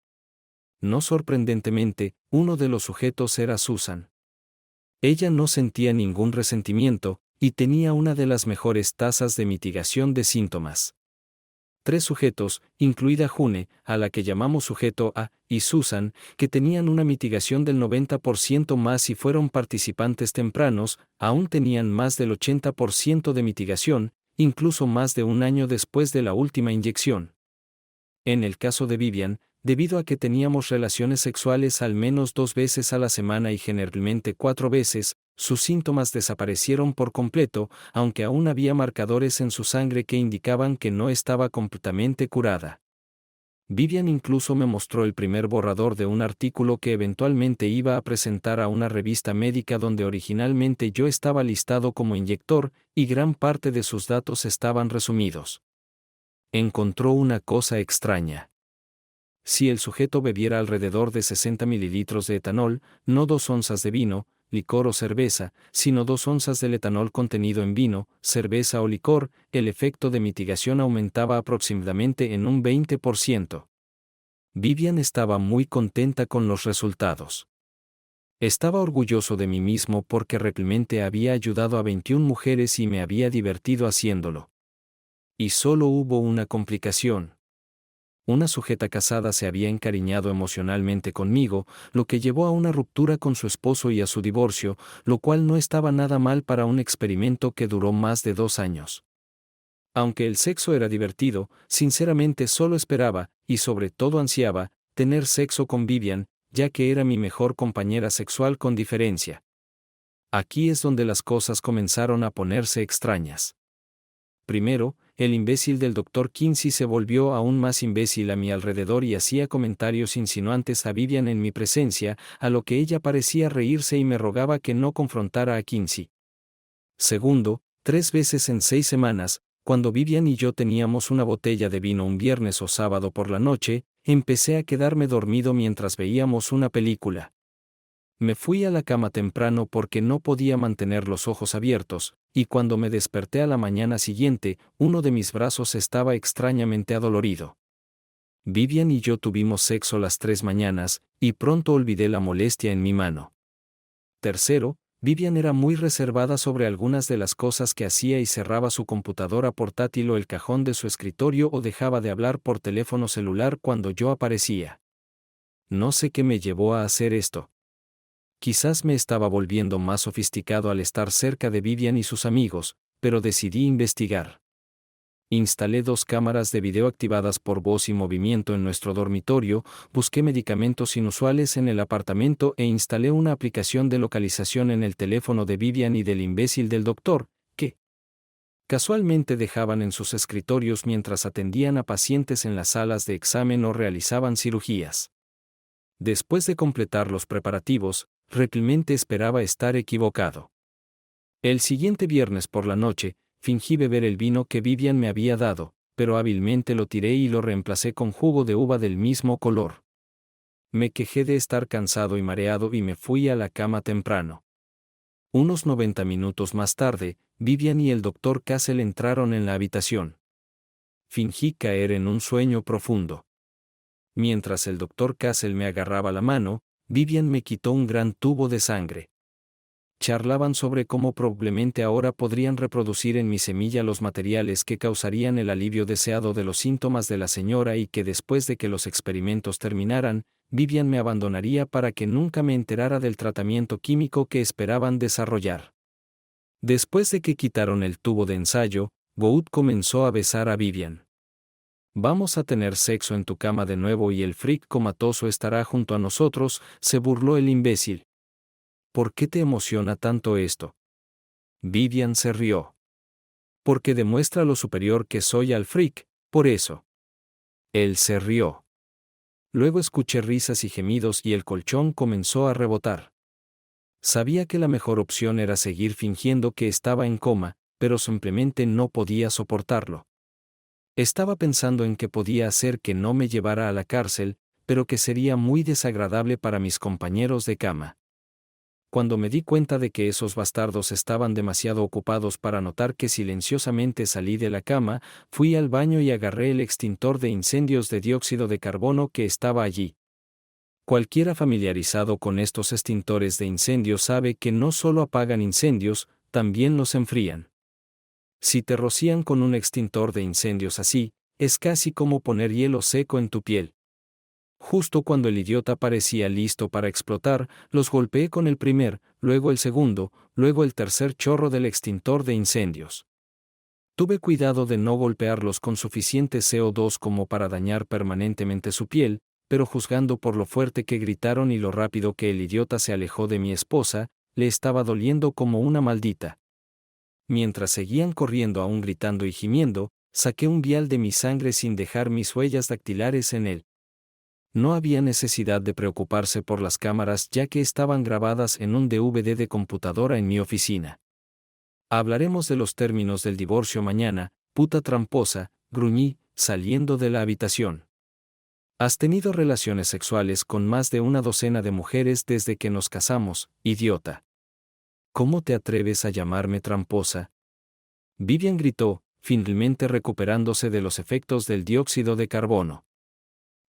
No sorprendentemente, uno de los sujetos era Susan. Ella no sentía ningún resentimiento, y tenía una de las mejores tasas de mitigación de síntomas. 3 sujetos, incluida June, a la que llamamos sujeto A, y Susan, que tenían una mitigación del 90% más y fueron participantes tempranos, aún tenían más del 80% de mitigación, incluso más de un año después de la última inyección. En el caso de Vivian, debido a que teníamos relaciones sexuales al menos 2 veces a la semana y generalmente 4 veces, sus síntomas desaparecieron por completo, aunque aún había marcadores en su sangre que indicaban que no estaba completamente curada. Vivian incluso me mostró el primer borrador de un artículo que eventualmente iba a presentar a una revista médica donde originalmente yo estaba listado como inyector, y gran parte de sus datos estaban resumidos. Encontró una cosa extraña. Si el sujeto bebiera alrededor de 60 mililitros de etanol, no 2 onzas de vino, licor o cerveza, sino 2 onzas del etanol contenido en vino, cerveza o licor, el efecto de mitigación aumentaba aproximadamente en un 20%. Vivian estaba muy contenta con los resultados. Estaba orgulloso de mí mismo porque realmente había ayudado a 21 mujeres y me había divertido haciéndolo. Y solo hubo una complicación. Una sujeta casada se había encariñado emocionalmente conmigo, lo que llevó a una ruptura con su esposo y a su divorcio, lo cual no estaba nada mal para un experimento que duró más de 2 años. Aunque el sexo era divertido, sinceramente solo esperaba, y sobre todo ansiaba, tener sexo con Vivian, ya que era mi mejor compañera sexual con diferencia. Aquí es donde las cosas comenzaron a ponerse extrañas. Primero, el imbécil del Dr. Kinsey se volvió aún más imbécil a mi alrededor y hacía comentarios insinuantes a Vivian en mi presencia, a lo que ella parecía reírse y me rogaba que no confrontara a Kinsey. Segundo, 3 veces en 6 semanas, cuando Vivian y yo teníamos una botella de vino un viernes o sábado por la noche, empecé a quedarme dormido mientras veíamos una película. Me fui a la cama temprano porque no podía mantener los ojos abiertos, y cuando me desperté a la mañana siguiente, uno de mis brazos estaba extrañamente adolorido. Vivian y yo tuvimos sexo las 3 mañanas, y pronto olvidé la molestia en mi mano. Tercero, Vivian era muy reservada sobre algunas de las cosas que hacía y cerraba su computadora portátil o el cajón de su escritorio o dejaba de hablar por teléfono celular cuando yo aparecía. No sé qué me llevó a hacer esto. Quizás me estaba volviendo más sofisticado al estar cerca de Vivian y sus amigos, pero decidí investigar. Instalé 2 cámaras de video activadas por voz y movimiento en nuestro dormitorio, busqué medicamentos inusuales en el apartamento e instalé una aplicación de localización en el teléfono de Vivian y del imbécil del doctor, que casualmente dejaban en sus escritorios mientras atendían a pacientes en las salas de examen o realizaban cirugías. Después de completar los preparativos, realmente esperaba estar equivocado. El siguiente viernes por la noche, fingí beber el vino que Vivian me había dado, pero hábilmente lo tiré y lo reemplacé con jugo de uva del mismo color. Me quejé de estar cansado y mareado y me fui a la cama temprano. Unos 90 minutos más tarde, Vivian y el Dr. Castle entraron en la habitación. Fingí caer en un sueño profundo. Mientras el Dr. Castle me agarraba la mano, Vivian me quitó un gran tubo de sangre. Charlaban sobre cómo probablemente ahora podrían reproducir en mi semilla los materiales que causarían el alivio deseado de los síntomas de la señora y que después de que los experimentos terminaran, Vivian me abandonaría para que nunca me enterara del tratamiento químico que esperaban desarrollar. Después de que quitaron el tubo de ensayo, Wood comenzó a besar a Vivian. «Vamos a tener sexo en tu cama de nuevo y el freak comatoso estará junto a nosotros», se burló el imbécil. «¿Por qué te emociona tanto esto?» Vivian se rió. «Porque demuestra lo superior que soy al freak, por eso». Él se rió. Luego escuché risas y gemidos y el colchón comenzó a rebotar. Sabía que la mejor opción era seguir fingiendo que estaba en coma, pero simplemente no podía soportarlo. Estaba pensando en que podía hacer que no me llevara a la cárcel, pero que sería muy desagradable para mis compañeros de cama. Cuando me di cuenta de que esos bastardos estaban demasiado ocupados para notar que silenciosamente salí de la cama, fui al baño y agarré el extintor de incendios de dióxido de carbono que estaba allí. Cualquiera familiarizado con estos extintores de incendios sabe que no solo apagan incendios, también los enfrían. Si te rocían con un extintor de incendios así, es casi como poner hielo seco en tu piel. Justo cuando el idiota parecía listo para explotar, los golpeé con el primer, luego el segundo, luego el tercer chorro del extintor de incendios. Tuve cuidado de no golpearlos con suficiente CO2 como para dañar permanentemente su piel, pero juzgando por lo fuerte que gritaron y lo rápido que el idiota se alejó de mi esposa, le estaba doliendo como una maldita. Mientras seguían corriendo aún gritando y gimiendo, saqué un vial de mi sangre sin dejar mis huellas dactilares en él. No había necesidad de preocuparse por las cámaras ya que estaban grabadas en un DVD de computadora en mi oficina. Hablaremos de los términos del divorcio mañana, puta tramposa, gruñí, saliendo de la habitación. Has tenido relaciones sexuales con más de una docena de mujeres desde que nos casamos, idiota. ¿Cómo te atreves a llamarme tramposa? Vivian gritó, finalmente recuperándose de los efectos del dióxido de carbono.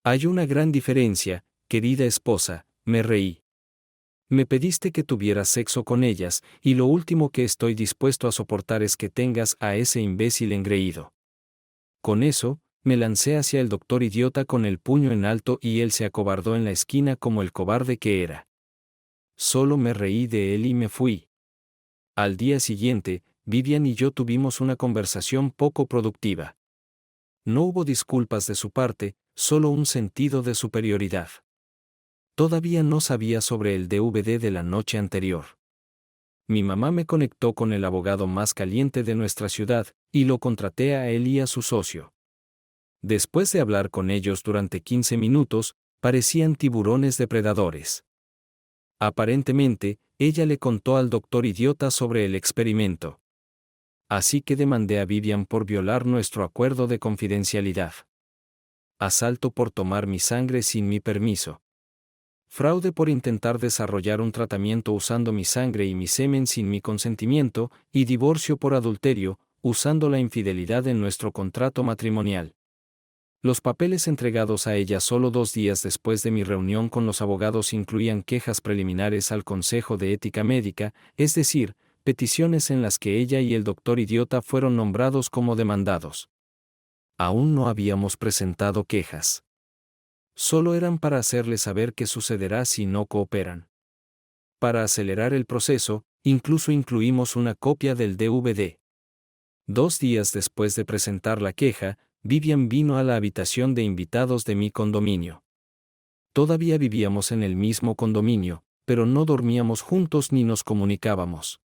Hay una gran diferencia, querida esposa, me reí. Me pediste que tuviera sexo con ellas, y lo último que estoy dispuesto a soportar es que tengas a ese imbécil engreído. Con eso, me lancé hacia el doctor idiota con el puño en alto y él se acobardó en la esquina como el cobarde que era. Solo me reí de él y me fui. Al día siguiente, Vivian y yo tuvimos una conversación poco productiva. No hubo disculpas de su parte, solo un sentido de superioridad. Todavía no sabía sobre el DVD de la noche anterior. Mi mamá me conectó con el abogado más caliente de nuestra ciudad, y lo contraté a él y a su socio. Después de hablar con ellos durante 15 minutos, parecían tiburones depredadores. Aparentemente, ella le contó al doctor idiota sobre el experimento. Así que demandé a Vivian por violar nuestro acuerdo de confidencialidad. Asalto por tomar mi sangre sin mi permiso. Fraude por intentar desarrollar un tratamiento usando mi sangre y mi semen sin mi consentimiento, y divorcio por adulterio, usando la infidelidad en nuestro contrato matrimonial. Los papeles entregados a ella solo 2 días después de mi reunión con los abogados incluían quejas preliminares al Consejo de Ética Médica, es decir, peticiones en las que ella y el doctor idiota fueron nombrados como demandados. Aún no habíamos presentado quejas. Solo eran para hacerles saber qué sucederá si no cooperan. Para acelerar el proceso, incluso incluimos una copia del DVD. 2 días después de presentar la queja, Vivian vino a la habitación de invitados de mi condominio. Todavía vivíamos en el mismo condominio, pero no dormíamos juntos ni nos comunicábamos.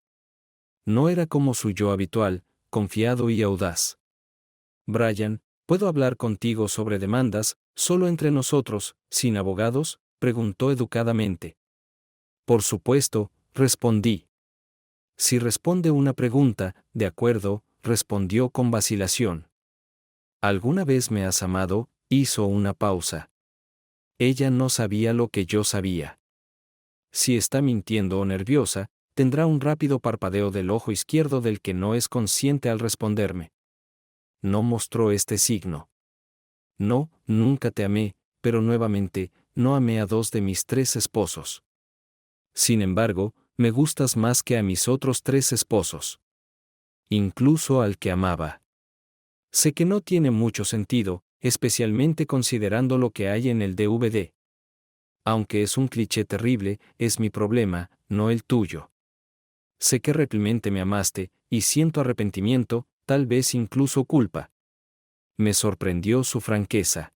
No era como su yo habitual, confiado y audaz. Brian, ¿puedo hablar contigo sobre demandas, solo entre nosotros, sin abogados?, preguntó educadamente. Por supuesto, respondí. Si responde una pregunta, de acuerdo, respondió con vacilación. ¿Alguna vez me has amado?, hizo una pausa. Ella no sabía lo que yo sabía. Si está mintiendo o nerviosa, tendrá un rápido parpadeo del ojo izquierdo del que no es consciente al responderme. No mostró este signo. No, nunca te amé, pero nuevamente, no amé a 2 de mis 3 esposos. Sin embargo, me gustas más que a mis otros 3 esposos. Incluso al que amaba. Sé que no tiene mucho sentido, especialmente considerando lo que hay en el DVD. Aunque es un cliché terrible, es mi problema, no el tuyo. Sé que realmente me amaste, y siento arrepentimiento, tal vez incluso culpa. Me sorprendió su franqueza.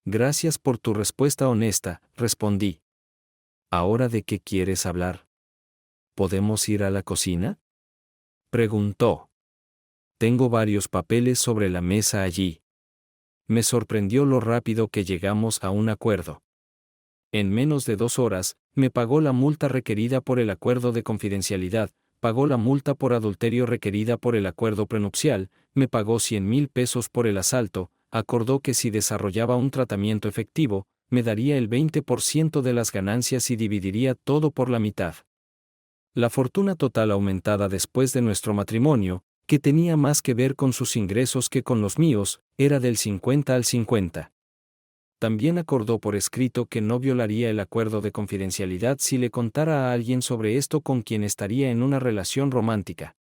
Gracias por tu respuesta honesta, respondí. ¿Ahora de qué quieres hablar? ¿Podemos ir a la cocina?, preguntó. Tengo varios papeles sobre la mesa allí. Me sorprendió lo rápido que llegamos a un acuerdo. En menos de 2 horas, me pagó la multa requerida por el acuerdo de confidencialidad, pagó la multa por adulterio requerida por el acuerdo prenupcial, me pagó 100,000 pesos por el asalto, acordó que si desarrollaba un tratamiento efectivo, me daría el 20% de las ganancias y dividiría todo por la mitad. La fortuna total aumentada después de nuestro matrimonio, que tenía más que ver con sus ingresos que con los míos, era del 50 al 50. También acordó por escrito que no violaría el acuerdo de confidencialidad si le contara a alguien sobre esto con quien estaría en una relación romántica.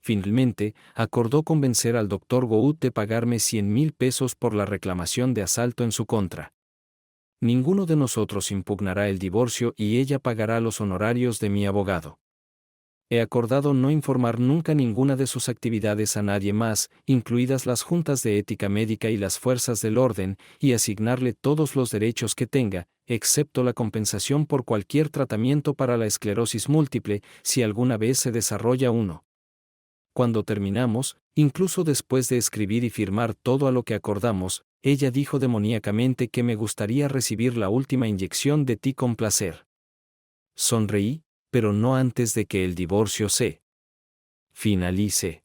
Finalmente, acordó convencer al Dr. Gould de pagarme 100,000 pesos por la reclamación de asalto en su contra. Ninguno de nosotros impugnará el divorcio y ella pagará los honorarios de mi abogado. He acordado no informar nunca ninguna de sus actividades a nadie más, incluidas las juntas de ética médica y las fuerzas del orden, y asignarle todos los derechos que tenga, excepto la compensación por cualquier tratamiento para la esclerosis múltiple, si alguna vez se desarrolla uno. Cuando terminamos, incluso después de escribir y firmar todo a lo que acordamos, ella dijo demoníacamente que me gustaría recibir la última inyección de ti con placer. Sonreí, pero no antes de que el divorcio se finalice.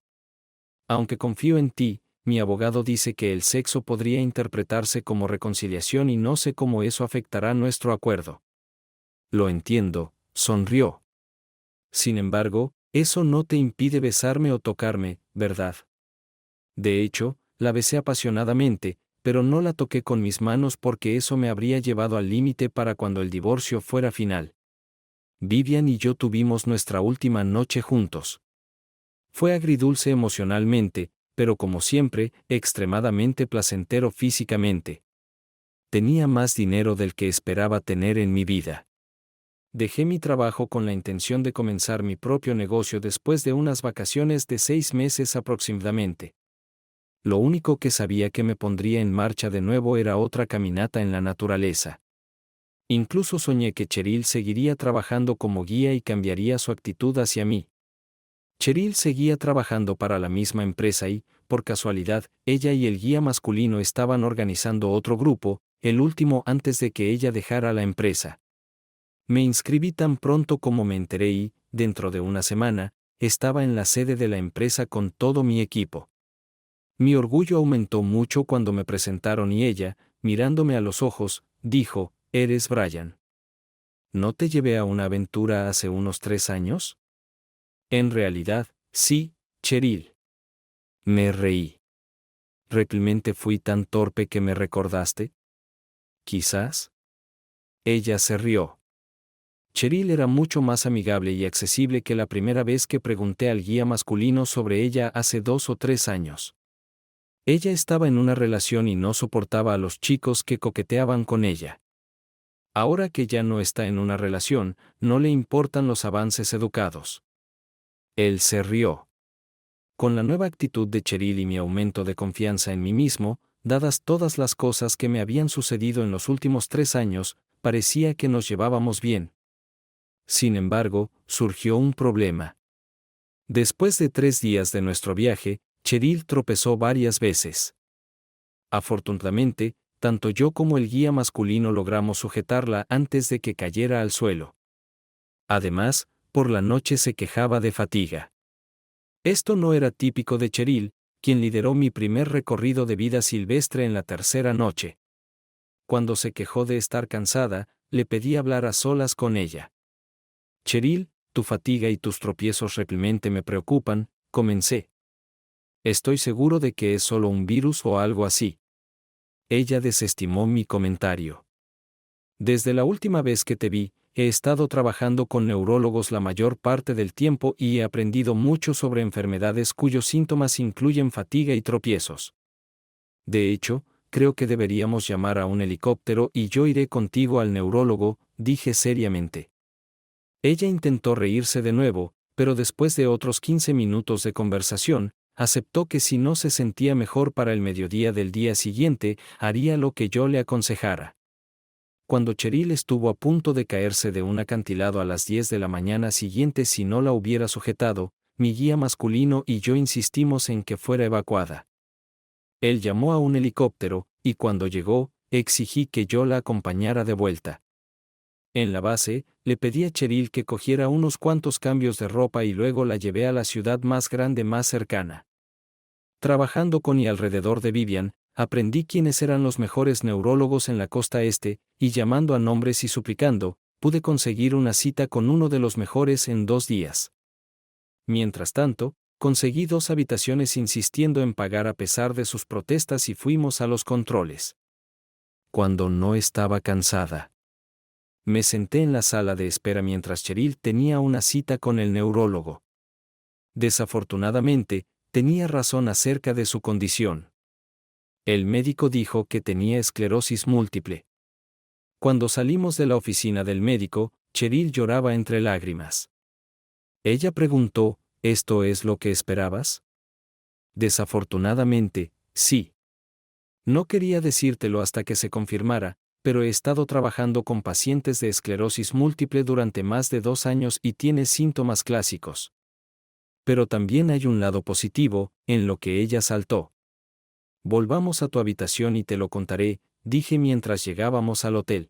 Aunque confío en ti, mi abogado dice que el sexo podría interpretarse como reconciliación y no sé cómo eso afectará nuestro acuerdo. Lo entiendo, sonrió. Sin embargo, eso no te impide besarme o tocarme, ¿verdad? De hecho, la besé apasionadamente, pero no la toqué con mis manos porque eso me habría llevado al límite para cuando el divorcio fuera final. Vivian y yo tuvimos nuestra última noche juntos. Fue agridulce emocionalmente, pero como siempre, extremadamente placentero físicamente. Tenía más dinero del que esperaba tener en mi vida. Dejé mi trabajo con la intención de comenzar mi propio negocio después de unas vacaciones de 6 meses aproximadamente. Lo único que sabía que me pondría en marcha de nuevo era otra caminata en la naturaleza. Incluso soñé que Cheryl seguiría trabajando como guía y cambiaría su actitud hacia mí. Cheryl seguía trabajando para la misma empresa y, por casualidad, ella y el guía masculino estaban organizando otro grupo, el último antes de que ella dejara la empresa. Me inscribí tan pronto como me enteré y, dentro de una semana, estaba en la sede de la empresa con todo mi equipo. Mi orgullo aumentó mucho cuando me presentaron y ella, mirándome a los ojos, dijo, «¿Eres Brian? ¿No te llevé a una aventura hace unos 3 años?» En realidad, sí, Cheryl. Me reí. ¿Realmente fui tan torpe que me recordaste? Quizás. Ella se rió. Cheryl era mucho más amigable y accesible que la primera vez que pregunté al guía masculino sobre ella hace 2 o 3 años. Ella estaba en una relación y no soportaba a los chicos que coqueteaban con ella. Ahora que ya no está en una relación, no le importan los avances educados. Él se rió. Con la nueva actitud de Cheryl y mi aumento de confianza en mí mismo, dadas todas las cosas que me habían sucedido en los últimos 3 años, parecía que nos llevábamos bien. Sin embargo, surgió un problema. Después de 3 días de nuestro viaje, Cheryl tropezó varias veces. Afortunadamente, tanto yo como el guía masculino logramos sujetarla antes de que cayera al suelo. Además, por la noche se quejaba de fatiga. Esto no era típico de Cheryl, quien lideró mi primer recorrido de vida silvestre en la tercera noche. Cuando se quejó de estar cansada, le pedí hablar a solas con ella. Cheryl, tu fatiga y tus tropiezos realmente me preocupan, comencé. Estoy seguro de que es solo un virus o algo así. Ella desestimó mi comentario. Desde la última vez que te vi, he estado trabajando con neurólogos la mayor parte del tiempo y he aprendido mucho sobre enfermedades cuyos síntomas incluyen fatiga y tropiezos. De hecho, creo que deberíamos llamar a un helicóptero y yo iré contigo al neurólogo, dije seriamente. Ella intentó reírse de nuevo, pero después de otros 15 minutos de conversación, aceptó que si no se sentía mejor para el mediodía del día siguiente, haría lo que yo le aconsejara. Cuando Cheryl estuvo a punto de caerse de un acantilado a las 10 de la mañana siguiente si no la hubiera sujetado, mi guía masculino y yo insistimos en que fuera evacuada. Él llamó a un helicóptero, y cuando llegó, exigí que yo la acompañara de vuelta. En la base, le pedí a Cheryl que cogiera unos cuantos cambios de ropa y luego la llevé a la ciudad más grande más cercana. Trabajando con y alrededor de Vivian, aprendí quiénes eran los mejores neurólogos en la costa este, y llamando a nombres y suplicando, pude conseguir una cita con uno de los mejores en 2 días. Mientras tanto, conseguí 2 habitaciones insistiendo en pagar a pesar de sus protestas y fuimos a los controles. Cuando no estaba cansada, me senté en la sala de espera mientras Cheryl tenía una cita con el neurólogo. Desafortunadamente, tenía razón acerca de su condición. El médico dijo que tenía esclerosis múltiple. Cuando salimos de la oficina del médico, Cheryl lloraba entre lágrimas. Ella preguntó, ¿esto es lo que esperabas? Desafortunadamente, sí. No quería decírtelo hasta que se confirmara, pero he estado trabajando con pacientes de esclerosis múltiple durante más de 2 años y tienes síntomas clásicos. Pero también hay un lado positivo, en lo que ella saltó. Volvamos a tu habitación y te lo contaré, dije mientras llegábamos al hotel.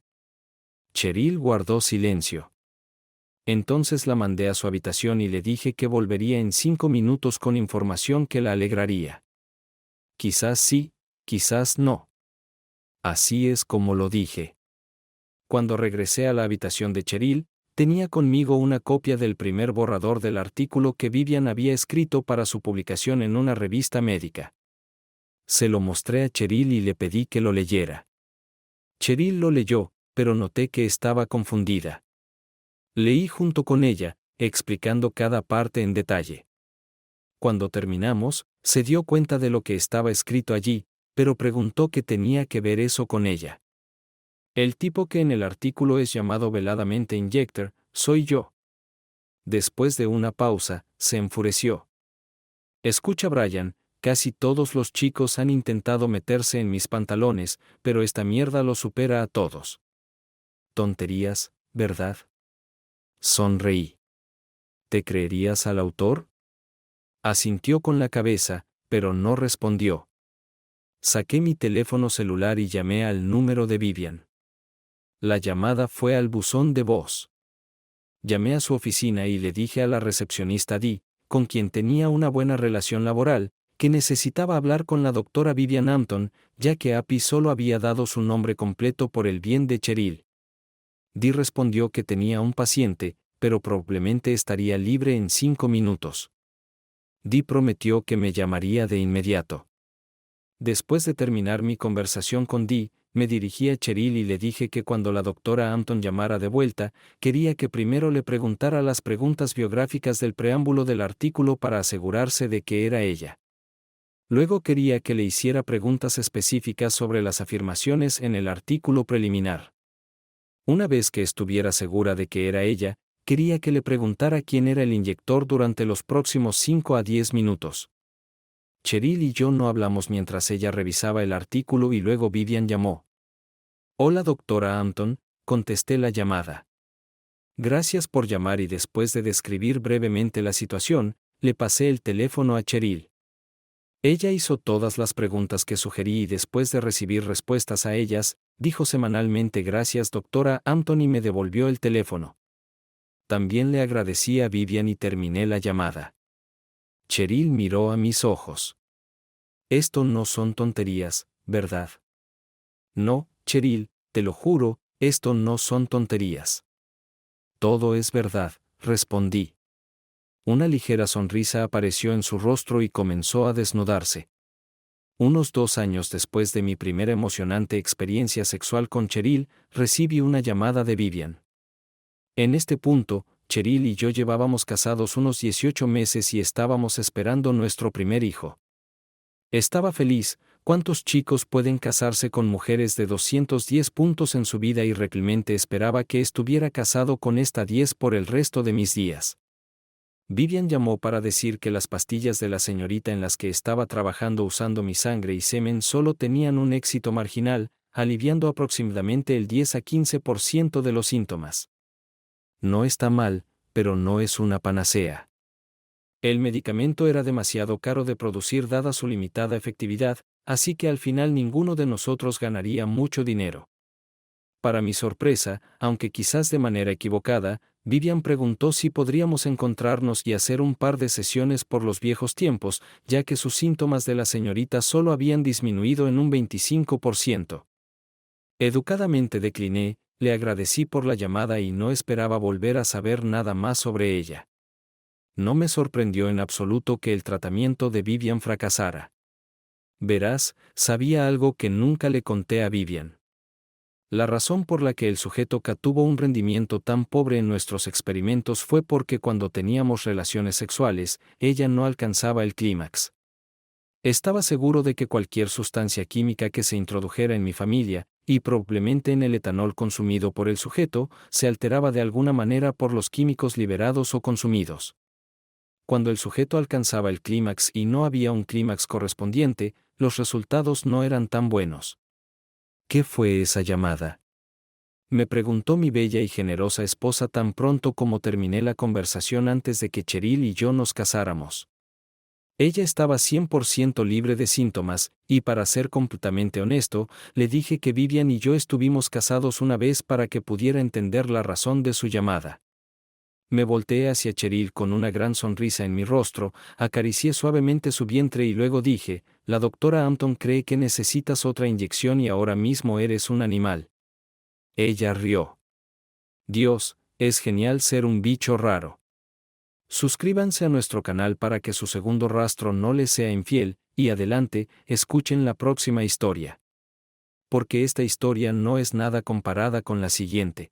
Cheryl guardó silencio. Entonces la mandé a su habitación y le dije que volvería en 5 minutos con información que la alegraría. Quizás sí, quizás no. Así es como lo dije. Cuando regresé a la habitación de Cheryl, tenía conmigo una copia del primer borrador del artículo que Vivian había escrito para su publicación en una revista médica. Se lo mostré a Cheryl y le pedí que lo leyera. Cheryl lo leyó, pero noté que estaba confundida. Leí junto con ella, explicando cada parte en detalle. Cuando terminamos, se dio cuenta de lo que estaba escrito allí, pero preguntó qué tenía que ver eso con ella. El tipo que en el artículo es llamado veladamente Injector, soy yo. Después de una pausa, se enfureció. Escucha, Brian, casi todos los chicos han intentado meterse en mis pantalones, pero esta mierda lo supera a todos. Tonterías, ¿verdad? Sonreí. ¿Te creerías al autor? Asintió con la cabeza, pero no respondió. Saqué mi teléfono celular y llamé al número de Vivian. La llamada fue al buzón de voz. Llamé a su oficina y le dije a la recepcionista Dee, con quien tenía una buena relación laboral, que necesitaba hablar con la doctora Vivian Hampton, ya que Appy solo había dado su nombre completo por el bien de Cheryl. Dee respondió que tenía un paciente, pero probablemente estaría libre en 5 minutos. Dee prometió que me llamaría de inmediato. Después de terminar mi conversación con Dee, me dirigí a Cheryl y le dije que cuando la doctora Hampton llamara de vuelta, quería que primero le preguntara las preguntas biográficas del preámbulo del artículo para asegurarse de que era ella. Luego quería que le hiciera preguntas específicas sobre las afirmaciones en el artículo preliminar. Una vez que estuviera segura de que era ella, quería que le preguntara quién era el inyector durante los próximos 5 a 10 minutos. Cheryl y yo no hablamos mientras ella revisaba el artículo y luego Vivian llamó. Hola doctora Hampton, contesté la llamada. Gracias por llamar y después de describir brevemente la situación, le pasé el teléfono a Cheryl. Ella hizo todas las preguntas que sugerí y después de recibir respuestas a ellas, dijo semanalmente gracias doctora Hampton y me devolvió el teléfono. También le agradecí a Vivian y terminé la llamada. Cheryl miró a mis ojos. Esto no son tonterías, ¿verdad? No, Cheryl, te lo juro, esto no son tonterías. Todo es verdad, respondí. Una ligera sonrisa apareció en su rostro y comenzó a desnudarse. Unos 2 años después de mi primera emocionante experiencia sexual con Cheryl, recibí una llamada de Vivian. En este punto, Cheryl y yo llevábamos casados unos 18 meses y estábamos esperando nuestro primer hijo. Estaba feliz. ¿Cuántos chicos pueden casarse con mujeres de 210 puntos en su vida? Y realmente esperaba que estuviera casado con esta 10 por el resto de mis días. Vivian llamó para decir que las pastillas de la señorita en las que estaba trabajando usando mi sangre y semen solo tenían un éxito marginal, aliviando aproximadamente el 10 a 15% de los síntomas. No está mal, pero no es una panacea. El medicamento era demasiado caro de producir dada su limitada efectividad, así que al final ninguno de nosotros ganaría mucho dinero. Para mi sorpresa, aunque quizás de manera equivocada, Vivian preguntó si podríamos encontrarnos y hacer un par de sesiones por los viejos tiempos, ya que sus síntomas de la señorita solo habían disminuido en un 25%. Educadamente decliné, le agradecí por la llamada y no esperaba volver a saber nada más sobre ella. No me sorprendió en absoluto que el tratamiento de Vivian fracasara. Verás, sabía algo que nunca le conté a Vivian. La razón por la que el sujeto K tuvo un rendimiento tan pobre en nuestros experimentos fue porque cuando teníamos relaciones sexuales, ella no alcanzaba el clímax. Estaba seguro de que cualquier sustancia química que se introdujera en mi familia, y probablemente en el etanol consumido por el sujeto, se alteraba de alguna manera por los químicos liberados o consumidos. cuando el sujeto alcanzaba el clímax y no había un clímax correspondiente, los resultados no eran tan buenos. ¿Qué fue esa llamada?, me preguntó mi bella y generosa esposa tan pronto como terminé la conversación antes de que Cheryl y yo nos casáramos. Ella estaba 100% libre de síntomas, y para ser completamente honesto, le dije que Vivian y yo estuvimos casados una vez para que pudiera entender la razón de su llamada. Me volteé hacia Cheryl con una gran sonrisa en mi rostro, acaricié suavemente su vientre y luego dije, la doctora Hampton cree que necesitas otra inyección y ahora mismo eres un animal. Ella rió. Dios, es genial ser un bicho raro. Suscríbanse a nuestro canal para que su segundo rastro no les sea infiel, y adelante, escuchen la próxima historia. Porque esta historia no es nada comparada con la siguiente.